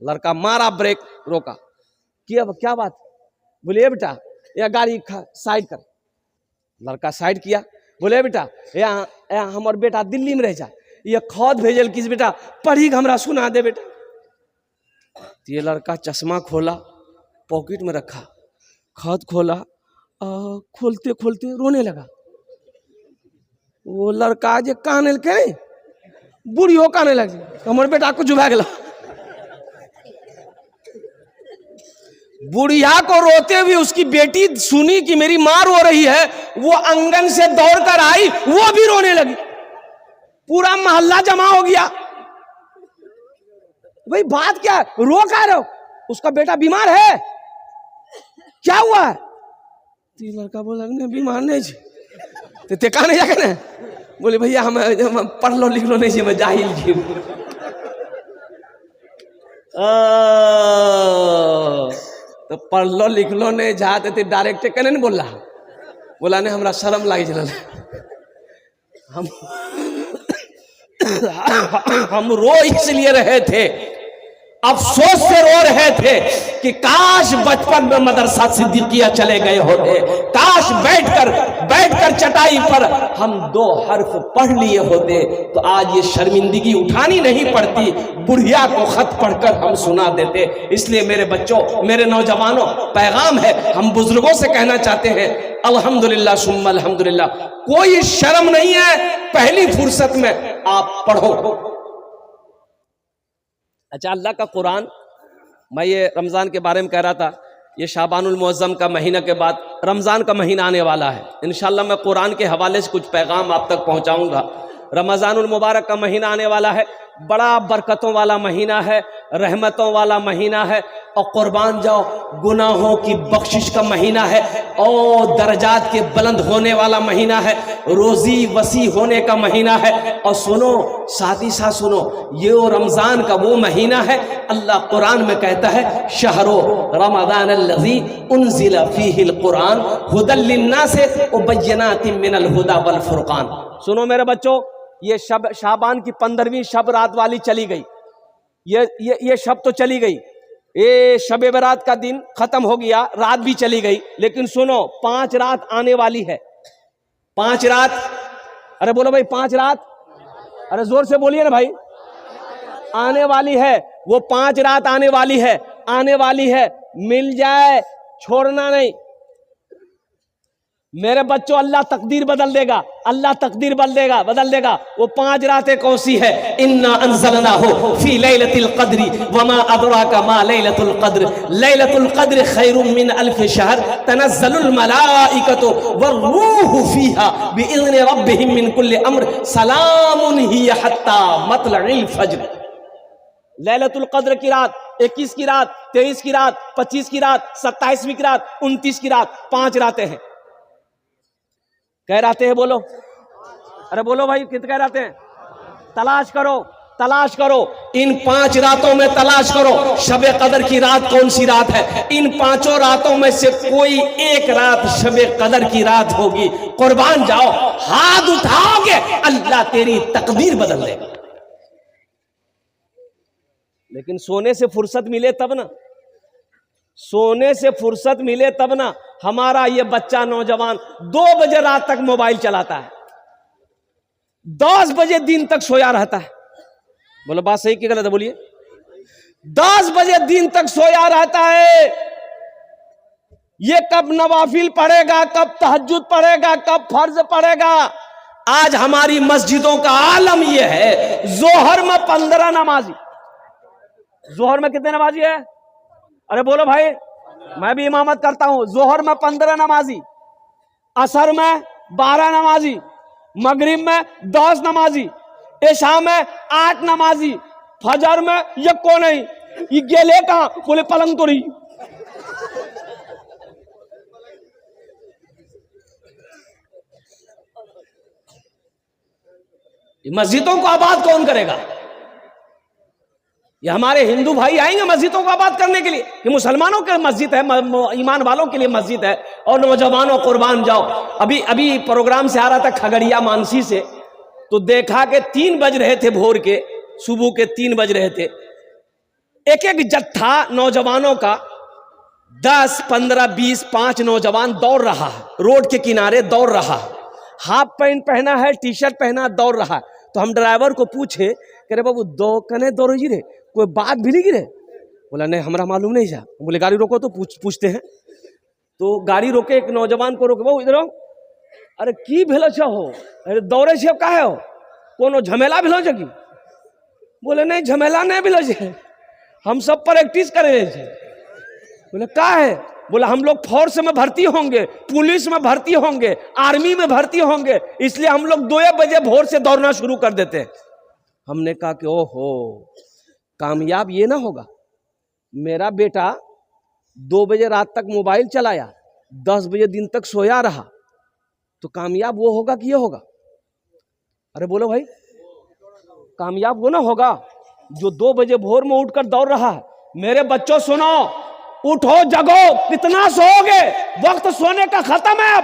लड़का मारा ब्रेक, रोका। क्या बात? बोले बेटा यह गाड़ी साइड कर। लड़का साइड किया। बोले बेटा यहाँ हमार बेटा दिल्ली में रह जा, ये खत भेजल किस बेटा, पढ़ी हमरा सुना दे बेटा। ये लड़का चश्मा खोला, पॉकेट में रखा, खत खोला, खोलते खोलते रोने लगा। वो लड़का जे काने के बुढ़ियो काने लगी, हमार बेटा को जुबा गया। बुढ़िया को रोते हुए उसकी बेटी सुनी कि मेरी मां रो रही है, वो आंगन से दौड़कर आई, वो भी रोने लगी। पूरा मोहल्ला जमा हो गया। भाई बात क्या, रो क्या रहे हो? उसका बेटा बीमार है, क्या हुआ है? तो लड़का बोला नहीं बीमार नहीं जी, ते कहा नहीं जाके ना। बोले भैया हम पढ़ लो लिख लो नहीं जी, मैं जाहिल जी। तो पढ़ लो लिख लो नहीं जाते थे, डायरेक्ट कहने नहीं बोला, बोला नहीं हमरा शर्म लागी चल। हम रो इसलिए रहे थे, अफसोस से रो रहे थे कि काश बचपन में मदरसा सिद्दीकिया चले गए होते, काश बैठकर चटाई पर हम 2 हर्फ पढ़ लिए होते तो आज ये शर्मिंदगी उठानी नहीं पड़ती, बुढ़िया को खत पढ़कर हम सुना देते। इसलिए मेरे बच्चों, मेरे नौजवानों, पैगाम है, हम बुजुर्गों से कहना चाहते हैं अल्हम्दुलिल्लाह सुम्मा अल्हम्दुलिल्लाह, कोई शर्म नहीं है, पहली फुर्सत में आप पढ़ो। अच्छा, अल्लाह का कुरान, मैं ये रमज़ान के बारे में कह रहा था, ये शाबानुल मुअज़्ज़म का महीना के बाद रमज़ान का महीना आने वाला है। इंशाअल्लाह मैं कुरान के हवाले से कुछ पैगाम आप तक पहुंचाऊंगा। रमज़ानुल मुबारक का महीना आने वाला है, बड़ा बरकतों वाला महीना है, रहमतों वाला महीना है, और कुर्बान जाओ गुनाहों की बख्शिश का महीना है, और दर्जात के बुलंद होने वाला महीना है, रोज़ी वसी होने का महीना है। और सुनो साथ ही साथ सुनो, ये रमज़ान का वो महीना है, अल्लाह कुरान में कहता है शहरो रमज़ान अल्लज़ी उन्ज़िला फ़ीहिल कुरान हुदल लिन्नास व बय्यिनातिम मिनल हुदा वल फुरक़ान। सुनो मेरे बच्चों, ये शब शाबान की 15वीं शब रात वाली चली गई, ये शब तो चली गई, ये शब बरात का दिन खत्म हो गया, रात भी चली गई, लेकिन सुनो 5 रात आने वाली है। 5 रात, अरे बोलो भाई 5 रात, अरे जोर से बोलिए ना भाई, आने वाली है। वो 5 रात आने वाली है, आने वाली है, मिल जाए छोड़ना नहीं। मेरे बच्चों, अल्लाह तकदीर बदल देगा, अल्लाह तकदीर बदल देगा। वो 5 रातें कौन सी है? इन्ना अंज़लनाहु फी लैलतिल क़द्रि वमा अदराका मा लैलतुल क़द्र लैलतुल क़द्र खैरुम मिन अल्फ शहर तनज़्ज़लुल मलाइकतु वर्रूहु फीहा बिइज़्नि रब्बिहिम मिन कुल्लि अम्र सलामुन हिय हत्ता मतलइल फज्र। लैलतुल क़द्र की रात, 21 की रात, 23 की रात, 25 की रात, 27वीं की रात, 29 की रात, 5 रातें हैं। कह रातें हैं बोलो, अरे बोलो भाई कितने कह रातें हैं? तलाश करो इन 5 रातों में, तलाश करो शबे कदर की रात कौन सी रात है। इन 5 रातों में से कोई एक रात शबे कदर की रात होगी। कुर्बान जाओ, हाथ उठाओगे अल्लाह तेरी तकदीर बदल देगा। लेकिन सोने से फुर्सत मिले तब ना, सोने से फुर्सत मिले तब ना। हमारा ये बच्चा नौजवान 2 बजे रात तक मोबाइल चलाता है, 10 बजे दिन तक सोया रहता है। बोलो बात सही कि गलत है? बोलिए। 10 बजे दिन तक सोया रहता है। ये कब नवाफिल पढ़ेगा, कब तहज्जुद पढ़ेगा, कब फर्ज पढ़ेगा? आज हमारी मस्जिदों का आलम यह है, जोहर में 15 नमाजी। जोहर में कितने नमाजी है? अरे बोलो भाई, मैं भी इमामत करता हूं। जोहर में 15 नमाजी, असर में 12 नमाजी, मगरिब में 10 नमाजी, इशा में 8 नमाजी, फजर में ये कौन है, ये गेले कहाँ, बोले पलंग तो रही। मस्जिदों को आबाद कौन करेगा? ये हमारे हिंदू भाई आएंगे मस्जिदों को आबाद करने के लिए? ये मुसलमानों के मस्जिद है, ईमान वालों के लिए मस्जिद है। और नौजवानों कुर्बान जाओ। अभी अभी प्रोग्राम से आ रहा था खगड़िया मानसी से, तो देखा कि 3 बज रहे थे भोर के, सुबह के 3 बज रहे थे। एक एक जत्था नौजवानों का 10, 15, 20, 5 नौजवान दौड़ रहा है, रोड के किनारे दौड़ रहा है, हाफ पैंट पहना है, टी शर्ट पहना, दौड़ रहा है। तो हम ड्राइवर को पूछे कि रे बाबू दो कने दौड़ जी रे, कोई बात भी नहीं रे? बोला नहीं हमरा मालूम नहीं जा। बोले गाड़ी रोको तो पूछते हैं। तो गाड़ी रोके, एक नौजवान को रोके, वो इधर आओ। अरे की भेलो छ हो, अरे दौड़े से काहे हो, कोनो झमेला भेलो छ की? बोले नहीं झमेला नहीं भेलो छ, हम सब प्रैक्टिस कर रहे थे। बोले का है? बोला हम लोग फोर्स में भर्ती होंगे, पुलिस में भर्ती होंगे, आर्मी में भर्ती होंगे, इसलिए हम लोग 2 बजे भोर से दौड़ना शुरू कर देते हैं। हमने कहा कि ओहो कामयाब ये ना होगा, मेरा बेटा 2 बजे रात तक मोबाइल चलाया, 10 बजे दिन तक सोया रहा, तो कामयाब वो होगा कि ये होगा? अरे बोलो भाई, कामयाब वो ना होगा जो 2 बजे भोर में उठकर दौड़ रहा है। मेरे बच्चों सुनो, उठो जगो, कितना सोओगे, वक्त सोने का खत्म है।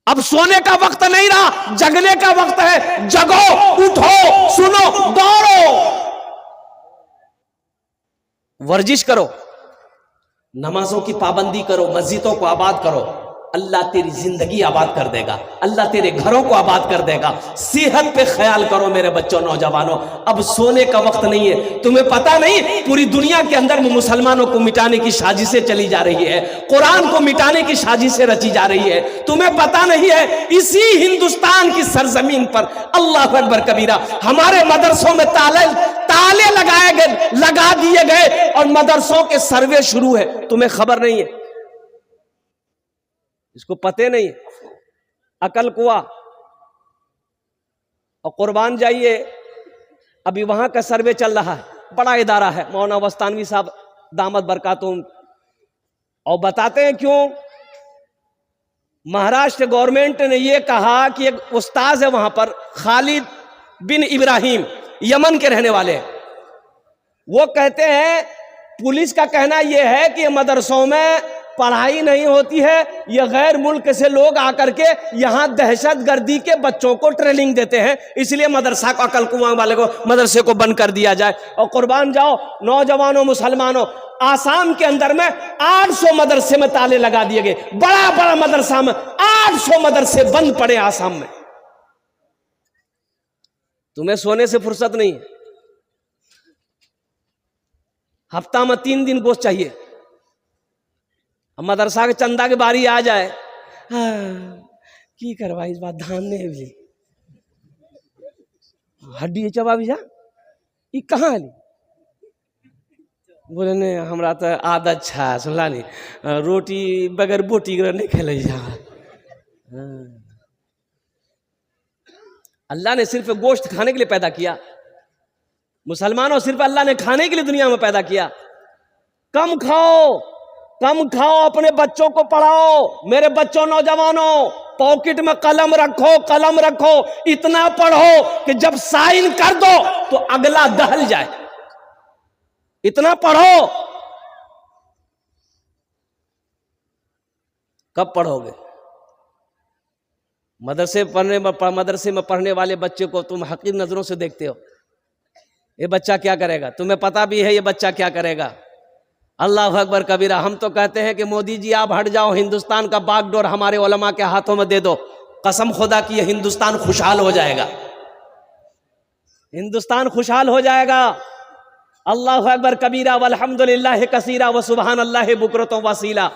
अब सोने का वक्त नहीं रहा, जगने का वक्त है। जगो, उठो, सुनो, दौड़ो, वर्जिश करो, नमाजों की पाबंदी करो, मस्जिदों को आबाद करो। अल्लाह तेरी जिंदगी आबाद कर देगा, अल्लाह तेरे घरों को आबाद कर देगा। सेहत पे ख्याल करो मेरे बच्चों, नौजवानों। अब सोने का वक्त नहीं है। तुम्हें पता नहीं पूरी दुनिया के अंदर मुसलमानों को मिटाने की साजिशें चली जा रही है, कुरान को मिटाने की साजिशें रची जा रही है। तुम्हें पता नहीं है इसी हिंदुस्तान की सरजमीन पर, अल्लाह अकबर कबीरा, हमारे मदरसों में ताले लगाए गए, लगा दिए गए और मदरसों के सर्वे शुरू है। तुम्हें खबर नहीं है, इसको पते नहीं। अकल कुआ और कुर्बान जाइए, अभी वहां का सर्वे चल रहा है, बड़ा इदारा है, मौलाना वस्तानवी साहब दामद बरकातुम, और बताते हैं क्यों। महाराष्ट्र गवर्नमेंट ने यह कहा कि एक उस्ताद है वहां पर, खालिद बिन इब्राहिम, यमन के रहने वाले, वो कहते हैं पुलिस का कहना यह है कि मदरसों में पढ़ाई नहीं होती है, ये गैर मुल्क से लोग आकर के यहाँ दहशतगर्दी के बच्चों को ट्रेनिंग देते हैं, इसलिए मदरसा को, अकल कुआं वाले को, मदरसे को बंद कर दिया जाए। और कुर्बान जाओ नौजवानों मुसलमानों, आसाम के अंदर में 800 मदरसे में ताले लगा दिए गए, बड़ा बड़ा मदरसा में 800 मदरसे बंद पड़े आसाम में। तुम्हें सोने से फुर्सत नहीं, हफ्ता में 3 दिन गोश्त चाहिए। अब मदरसा के चंदा के बारी आ जाए, हाँ की करवा इस बात, धान ने भी हड्डी चबा भी जा, ये कहाँ है? बोले नहीं हमरा तो आदत छा, सुनला नहीं, रोटी बगैर बोटी नहीं खेले जा। अल्लाह ने सिर्फ गोश्त खाने के लिए पैदा किया, मुसलमानों सिर्फ अल्लाह ने खाने के लिए दुनिया में पैदा किया। कम खाओ, कम खाओ, अपने बच्चों को पढ़ाओ। मेरे बच्चों नौजवानों, पॉकेट में कलम रखो, कलम रखो, इतना पढ़ो कि जब साइन कर दो तो अगला दहल जाए, इतना पढ़ो। कब पढ़ोगे? मदरसे में पढ़ने वाले बच्चे को तुम हकीर नजरों से देखते हो, ये बच्चा क्या करेगा, तुम्हें पता भी है ये बच्चा क्या करेगा। अल्लाह अकबर कबीरा। हम तो कहते हैं कि मोदी जी आप हट जाओ, हिंदुस्तान का बागडोर हमारे उलमा के हाथों में दे दो, कसम खुदा की हिंदुस्तान खुशहाल हो जाएगा, हिंदुस्तान खुशहाल हो जाएगा। अल्लाह अकबर कबीरा वल्हम्दुलिल्लाह कसीरा व सुबहान अल्लाह बुकरतों वसीला।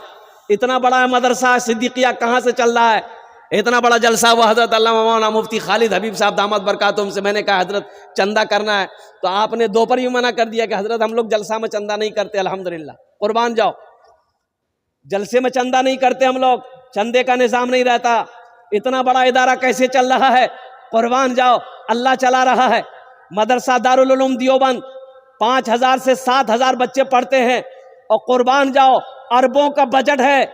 इतना बड़ा मदरसा सिद्दीकिया कहाँ से चल रहा है, इतना बड़ा जलसा। वो हजरत अल्लामा मौलाना मुफ्ती खालिद हबीब साहब दामद बरकातुम से मैंने कहा हजरत चंदा करना है, तो आपने दोपहर ही मना कर दिया कि हजरत हम लोग जलसा में चंदा नहीं करते। अल्हम्दुलिल्लाह, कुर्बान जाओ, जलसे में चंदा नहीं करते हम लोग, चंदे का निजाम नहीं रहता। इतना बड़ा इदारा कैसे चल रहा है, कुर्बान जाओ, अल्लाह चला रहा है। मदरसा दारुल उलूम देवबंद 5,000 से 7,000 बच्चे पढ़ते हैं, और कुर्बान जाओ अरबों का बजट है,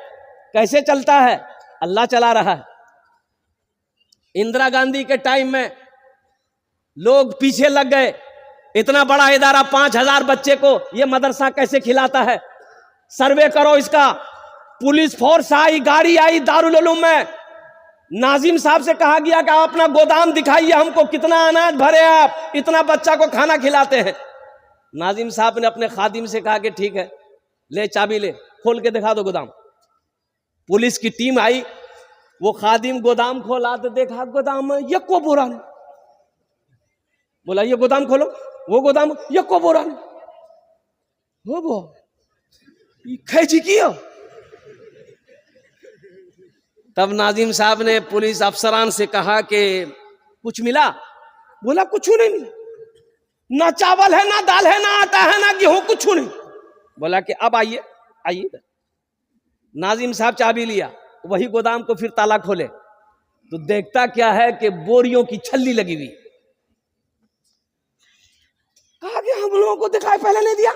कैसे चलता है? अल्लाह चला रहा है। इंदिरा गांधी के टाइम में लोग पीछे लग गए, इतना बड़ा इदारा 5,000 बच्चे को ये मदरसा कैसे खिलाता है? सर्वे करो इसका। पुलिस फोर्स आई, गाड़ी आई दारुल उलूम में। नाजिम साहब से कहा गया कि आप अपना गोदाम दिखाइए हमको, कितना अनाज भरे आप, इतना बच्चा को खाना खिलाते हैं। नाजिम साहब ने अपने खादिम से कहा कि ठीक है, ले चाबी ले, खोल के दिखा दो गोदाम। पुलिस की टीम आई, वो खादिम गोदाम खोला तो देखा गोदाम में यक्को बोरा नहीं। बोला ये गोदाम खोलो, वो गोदाम यक्को बोरा नहीं। वो खैची किया। तब नाजिम साहब ने पुलिस अफसरान से कहा कि कुछ मिला? बोला कुछ नहीं मिला, ना चावल है, ना दाल है, ना आटा है, ना गेहूं, कुछ नहीं। बोला कि अब आइए आइए। नाजिम साहब चाबी लिया, वही गोदाम को फिर ताला खोले तो देखता क्या है कि बोरियों की छल्ली लगी हुई। कहा कि हम लोगों को दिखाई पहले नहीं दिया।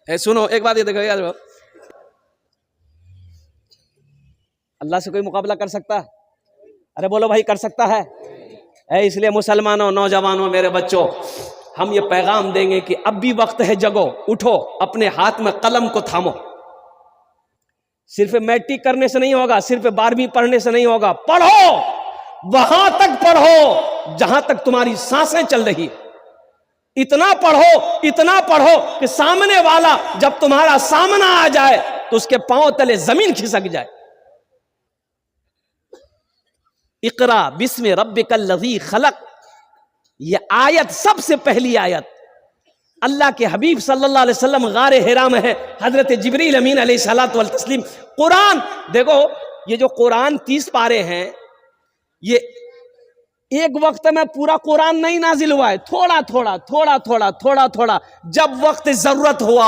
सुनो एक बात ये देखो यार, अल्लाह से कोई मुकाबला कर सकता है? अरे बोलो भाई, कर सकता है? इसलिए मुसलमानों, नौजवानों, मेरे बच्चों, हम ये पैगाम देंगे कि अब भी वक्त है, जगो, उठो, अपने हाथ में कलम को थामो। सिर्फ मैट्रिक करने से नहीं होगा, सिर्फ 12वीं पढ़ने से नहीं होगा, पढ़ो, वहां तक पढ़ो जहां तक तुम्हारी सांसें चल रही। इतना पढ़ो कि सामने वाला जब तुम्हारा सामना आ जाए तो उसके पांव तले जमीन खिसक जाए। इकरा बिस्मि रब्बिकल लज़ी खलक, ये आयत सबसे पहली आयत अल्लाह के हबीब सल्लल्लाहु अलैहि वसल्लम गारे हिरा में है, हजरत जिब्रील अमीन अलैहिस्सलातु वल तस्लीम। कुरान देखो, ये जो कुरान 30 पारे हैं, ये एक वक्त में पूरा कुरान नहीं नाजिल हुआ है, थोड़ा। जब वक्त जरूरत हुआ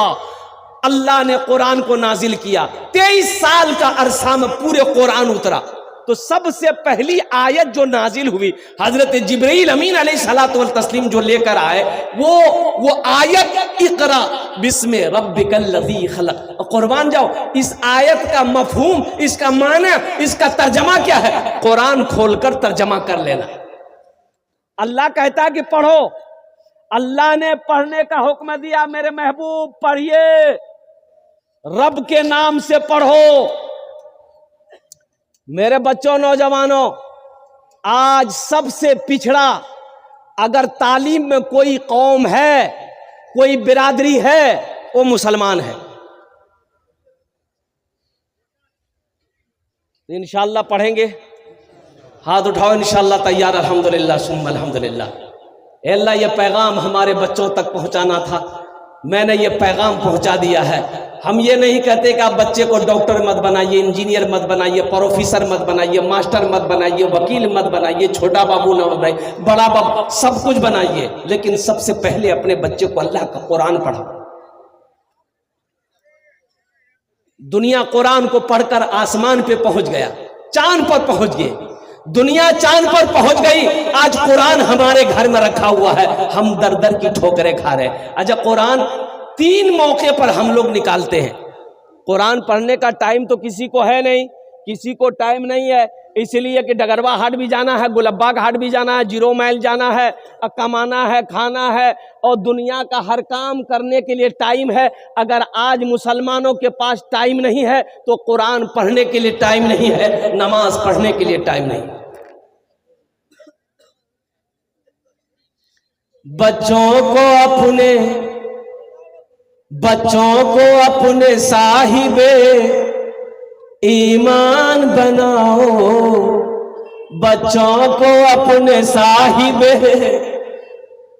अल्लाह ने कुरान को नाजिल किया। 23 साल का अरसा में पूरे कुरान उतरा। तो सबसे पहली आयत जो नाजिल हुई, हजरत जिब्रील अमीन अलैहिस्सलातु वल तस्लीम जो लेकर आए, वो आयत इकरा बिस्मि रब्बिकल लज़ी खलक। कुर्बान जाओ, इस आयत का मफहूम, इसका माने, इसका तर्जमा क्या है? कुरान खोलकर तर्जमा कर लेना। अल्लाह कहता है कि पढ़ो, अल्लाह ने पढ़ने का हुक्म दिया, मेरे महबूब पढ़िए, रब के नाम से पढ़ो। मेरे बच्चों, नौजवानों, आज सबसे पिछड़ा अगर तालीम में कोई कौम है, कोई बिरादरी है, वो मुसलमान है। इंशाअल्लाह पढ़ेंगे, हाथ उठाओ, इंशाअल्लाह तैयार। अल्हम्दुलिल्लाह सुम्मा अल्हम्दुलिल्लाह। अल्लाह ये पैगाम हमारे बच्चों तक पहुंचाना था, मैंने ये पैगाम पहुंचा दिया है। हम ये नहीं कहते कि आप बच्चे को डॉक्टर मत बनाइए, इंजीनियर मत बनाइए, प्रोफेसर मत बनाइए, मास्टर मत बनाइए, वकील मत बनाइए, छोटा बाबू न बनाइए, बड़ा बाबू, सब कुछ बनाइए, लेकिन सबसे पहले अपने बच्चे को अल्लाह का कुरान पढ़ाओ। दुनिया कुरान को पढ़कर आसमान पे पहुंच गया, चांद पर पहुंच गए, दुनिया चांद पर पहुंच गई। आज कुरान हमारे घर में रखा हुआ है, हम दर दर की ठोकरें खा रहे हैं। अच्छा, कुरान 3 मौके पर हम लोग निकालते हैं। कुरान पढ़ने का टाइम तो किसी को है नहीं, किसी को टाइम नहीं है, इसलिए कि डगरवा हाट भी जाना है, गुलब्बाग हाट भी जाना है, 0 माइल जाना है, कमाना है, खाना है, और दुनिया का हर काम करने के लिए टाइम है। अगर आज मुसलमानों के पास टाइम नहीं है तो कुरान पढ़ने के लिए टाइम नहीं है, नमाज पढ़ने के लिए टाइम नहीं। बच्चों को अपने साहिबे ईमान बनाओ, बच्चों को अपने साहिबे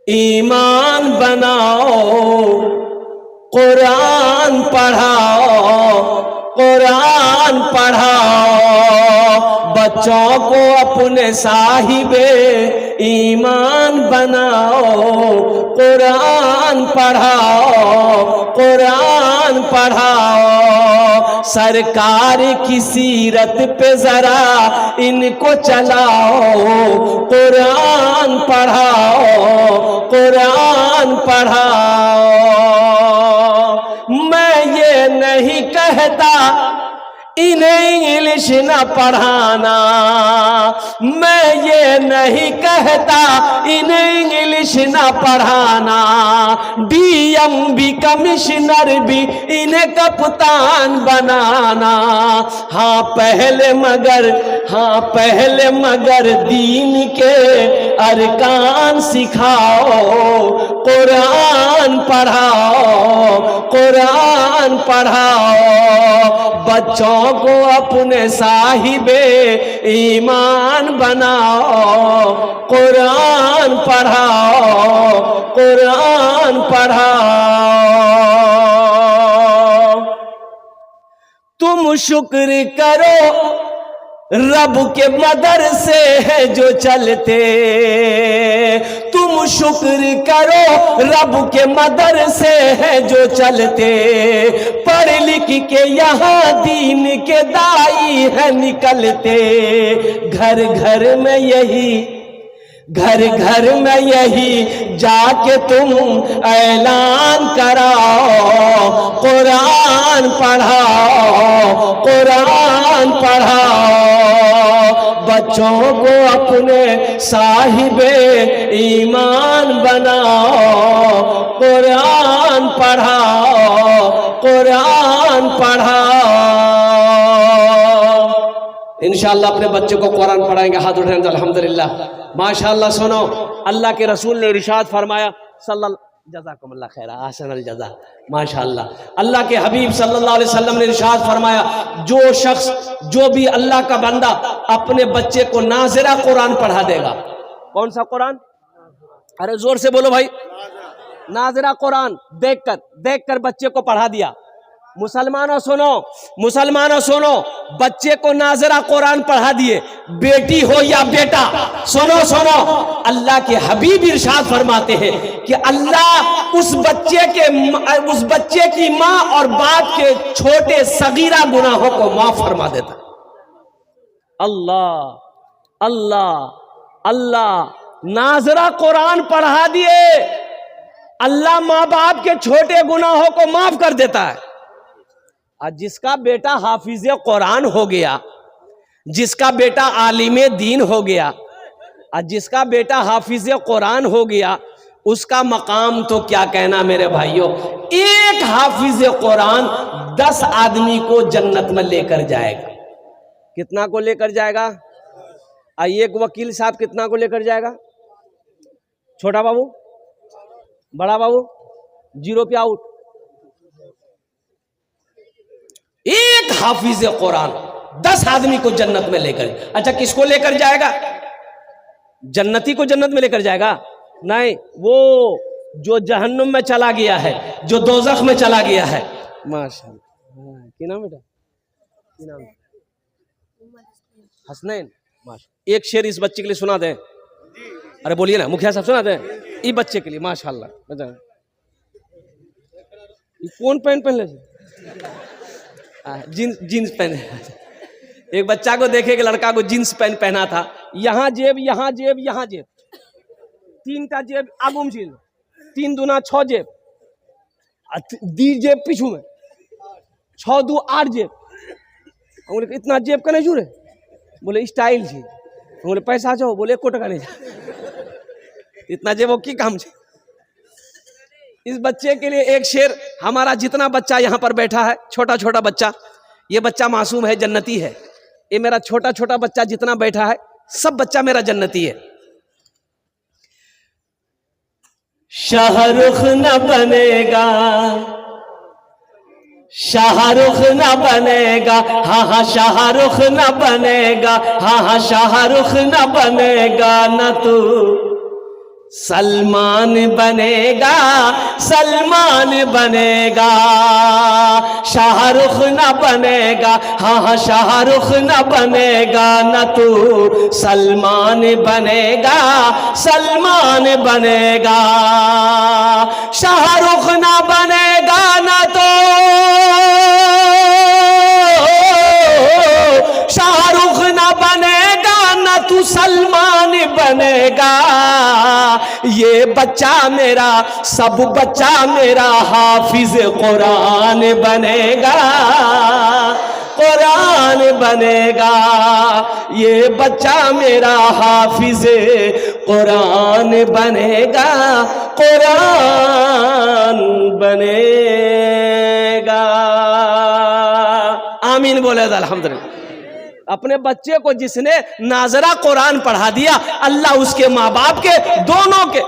ईमान बनाओ, कुरान पढ़ाओ, कुरान पढ़ाओ, बच्चों को अपने साहिबे ईमान बनाओ, कुरान पढ़ाओ, कुरान पढ़ाओ। सरकार की सीरत पे जरा इनको चलाओ, कुरान पढ़ाओ, कुरान पढ़ाओ। मैं ये नहीं कहता इन्हें इंग्लिश न पढ़ाना, मैं ये नहीं कहता इन्हें इंग्लिश न पढ़ाना, डीएम भी कमिश्नर भी इन्हें कप्तान बनाना। हाँ पहले मगर दीन के अरकान सिखाओ, कुरान पढ़ाओ, कुरान पढ़ाओ। बच्चों को अपने साहिबे ईमान बनाओ, कुरान पढ़ाओ, कुरान पढ़ाओ। तुम शुक्र करो रब के मदरसे है जो चलते, तुम शुक्र करो रब के मदरसे है जो चलते। पढ़ लिख के यहाँ दीन के दाई है निकलते। घर घर में यही जाके तुम ऐलान कराओ, कुरान पढ़ाओ, कुरान पढ़ाओ। बच्चों को अपने साहिबे ईमान बनाओ, कुरान पढ़ाओ, कुरान पढ़ाओ। इंशाअल्लाह अपने बच्चों को कुरान पढ़ाएंगे। हाथ उठाएं तो अल्हम्दुलिल्लाह। माशाअल्लाह। सुनो, अल्लाह के रसूल ने इरशाद फरमाया जज़ाकुमुल्लाह खैरा ahsanal जज़ा। माशाअल्लाह, अल्लाह के हबीब सल्लल्लाहु अलैहि वसल्लम ने इरशाद फरमाया, जो भी अल्लाह का बंदा अपने बच्चे को नाज़िरा कुरान पढ़ा देगा। कौन सा कुरान? अरे जोर से बोलो भाई। नाज़िरा कुरान देखकर बच्चे को पढ़ा दिया। मुसलमानों सुनो, बच्चे को नाज़िरा कुरान पढ़ा दिए, बेटी हो या बेटा। सुनो, अल्लाह के हबीब इरशाद फरमाते हैं कि अल्लाह उस बच्चे की माँ और बाप के छोटे सगीरा गुनाहों को माफ फरमा देता। अल्लाह अल्लाह अल्लाह। नाज़िरा कुरान पढ़ा दिए, अल्लाह माँ बाप के छोटे गुनाहों को माफ कर देता है। और जिसका बेटा हाफिज कुरान हो गया, जिसका बेटा आलिमे दीन हो गया, और जिसका बेटा हाफिज कुरान हो गया, उसका मकाम तो क्या कहना मेरे भाइयों। एक हाफिज कुरान 10 आदमी को जन्नत में लेकर जाएगा। कितना को लेकर जाएगा? एक वकील साहब कितना को लेकर जाएगा? छोटा बाबू, बड़ा बाबू, 0 पे आउट। एक हाफिज कुरान 10 आदमी को जन्नत में लेकर। अच्छा, किसको लेकर जाएगा? जन्नती को जन्नत में लेकर जाएगा? नहीं, वो जो जहन्नुम में चला गया है, जो दोज़ख में चला गया है। माशाअल्लाह। क्या नाम बेटा? क्या नाम? हसनैन। माशा। एक शेर इस बच्चे के लिए सुना दें। अरे बोलिए ना, मुखिया साहब सुना दें इस बच्चे के लिए। माशाअल्लाह। कौन पैंट पहन ले? जीन्स पहने। एक बच्चा को देखे कि लड़का को जीन्स पैंट पहना था, यहाँ जेब, यहाँ जेब, यहाँ जेब, 3टा जेब आगू में, 3 दूना 6 जेब, दी जेब पीछू में, 6 दू 8 जेब। बोले इतना जेब का नहीं जुड़े? बोले स्टाइल जी। बोले पैसा जाओ? बोले 1 टका नहीं जा। इतना जेब की काम छे। इस बच्चे के लिए एक शेर। हमारा जितना बच्चा यहाँ पर बैठा है, छोटा छोटा बच्चा, ये बच्चा मासूम है, जन्नती है। ये मेरा छोटा छोटा बच्चा जितना बैठा है, सब बच्चा मेरा जन्नती है। शाहरुख न बनेगा, शाहरुख न बनेगा, हाँ शाहरुख न बनेगा, हाँ शाहरुख न बनेगा, न तू सलमान बनेगा, सलमान बनेगा। शाहरुख न बनेगा, हाँ शाहरुख न बनेगा, न तू सलमान बनेगा, सलमान बनेगा। शाहरुख न बनेगा, न तो बच्चा मेरा, सब बच्चा मेरा हाफिज कुरान बनेगा, कुरान बनेगा। ये बच्चा मेरा हाफिज कुरान बनेगा, कुरान बनेगा। आमीन बोले तो अल्हम्दुलिल्लाह। अपने बच्चे को जिसने नाजरा कुरान पढ़ा दिया, अल्लाह उसके माँ बाप के दोनों के